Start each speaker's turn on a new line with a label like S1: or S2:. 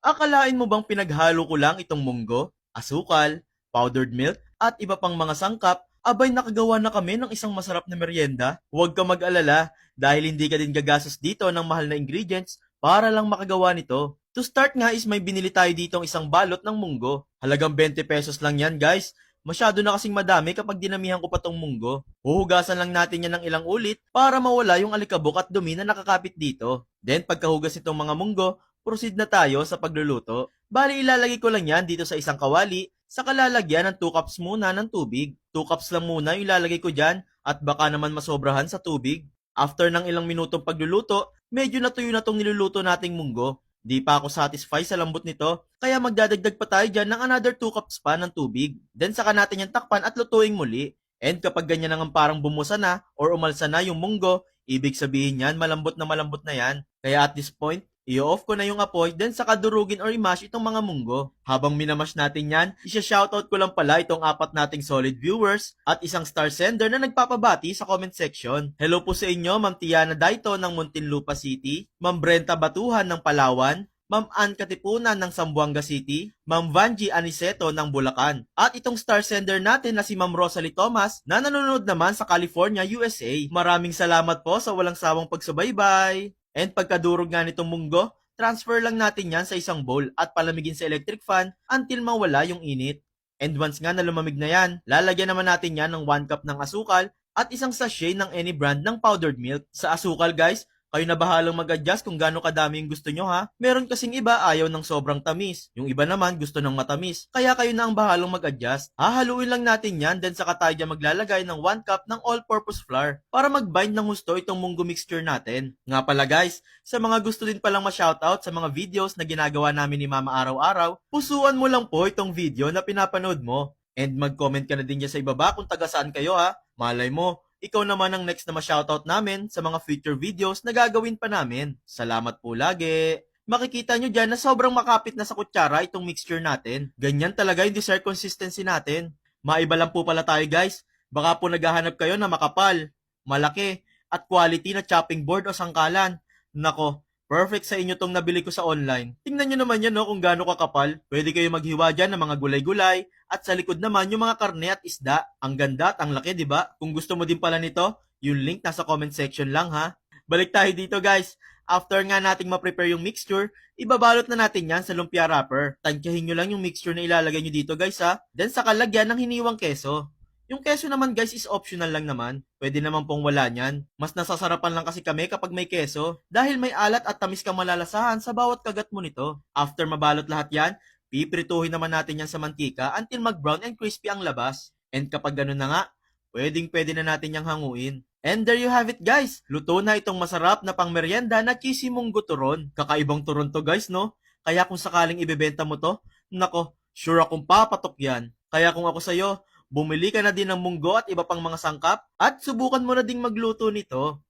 S1: Akalain mo bang pinaghalo ko lang itong munggo, asukal, powdered milk, at iba pang mga sangkap, abay nakagawa na kami ng isang masarap na merienda? Huwag ka mag-alala dahil hindi ka din gagastos dito ng mahal na ingredients para lang makagawa nito. To start nga is may binili tayo ditong isang balot ng munggo. Halagang 20 pesos lang yan guys. Masyado na kasing madami kapag dinamihan ko pa tong munggo. Huhugasan lang natin yan ng ilang ulit para mawala yung alikabok at dumi na nakakapit dito. Then pagkahugas nitong mga munggo, proceed na tayo sa pagluluto. Bali ilalagay ko lang yan dito sa isang kawali, saka lalagyan ng 2 cups muna ng tubig. 2 cups lang muna yung ilalagay ko dyan at baka naman masobrahan sa tubig. After ng ilang minutong pagluluto, medyo natuyo na tong niluluto nating munggo. Di pa ako satisfied sa lambot nito, kaya magdadagdag pa tayo dyan ng another 2 cups pa ng tubig. Then saka natin yung takpan at lutuing muli. And kapag ganyan nang parang bumusa na or umalsa na yung munggo, ibig sabihin yan malambot na yan. Kaya at this point, i-off ko na yung apoy, then saka durugin or i-mash itong mga munggo. Habang minamash natin yan, isa-shoutout ko lang pala itong 4 nating solid viewers at isang star sender na nagpapabati sa comment section. Hello po sa inyo, Ma'am Tiana Daito ng Muntinlupa City, Ma'am Brenta Batuhan ng Palawan, Ma'am Ann Katipunan ng Zamboanga City, Ma'am Vanji Aniceto ng Bulacan, at itong star sender natin na si Ma'am Rosalie Thomas na nanonood naman sa California, USA. Maraming salamat po sa walang sawang pagsubaybay. And pagkadurog nga nitong munggo, transfer lang natin yan sa isang bowl at palamigin sa electric fan until mawala yung init. And once nga na lumamig na yan, lalagyan naman natin yan ng 1 cup ng asukal at isang sachet ng any brand ng powdered milk. Sa asukal guys, kayo na bahalang mag-adjust kung gaano kadami yung gusto nyo ha. Meron kasing iba ayaw ng sobrang tamis. Yung iba naman gusto ng matamis. Kaya kayo na ang bahalang mag-adjust. Hahaluin lang natin yan, then saka tayo dyan maglalagay ng 1 cup ng all-purpose flour para mag-bind ng husto itong munggo mixture natin. Nga pala guys, sa mga gusto din palang ma-shoutout sa mga videos na ginagawa namin ni Mama araw-araw, pusuan mo lang po itong video na pinapanood mo. And mag-comment ka na din dyan sa ibaba kung taga saan kayo ha. Malay mo, ikaw naman ang next na ma-shoutout namin sa mga future videos na gagawin pa namin. Salamat po lagi! Makikita nyo dyan na sobrang makapit na sa kutsara itong mixture natin. Ganyan talaga yung dessert consistency natin. Maiba lang po pala tayo guys. Baka po naghahanap kayo na makapal, malaki, at quality na chopping board o sangkalan. Nako, perfect sa inyo tong nabili ko sa online. Tingnan nyo naman yan no, kung gaano kakapal. Pwede kayo maghiwa dyan ng mga gulay-gulay. At sa likod naman yung mga karne at isda. Ang ganda at ang laki, di ba? Kung gusto mo din pala nito, yung link nasa comment section lang ha. Balik tayo dito guys. After nga nating ma-prepare yung mixture, ibabalot na natin yan sa lumpia wrapper. Tansyahin nyo lang yung mixture na ilalagay nyo dito guys ha. Then saka lagyan ng hiniwang keso. Yung keso naman guys is optional lang naman. Pwede naman pong wala niyan. Mas nasasarapan lang kasi kami kapag may keso dahil may alat at tamis kang malalasahan sa bawat kagat mo nito. After mabalot lahat yan, piprituhin naman natin yan sa mantika until mag-brown and crispy ang labas. And kapag ganun na nga, pwede na natin yang hanguin. And there you have it guys! Luto na itong masarap na pangmeryenda na cheesy munggo turon. Kakaibang turon to guys no? Kaya kung sakaling ibebenta mo to, nako, sure akong papatok yan. Kaya kung ako sa'yo, bumili ka na din ng munggo at iba pang mga sangkap at subukan mo na ding magluto nito.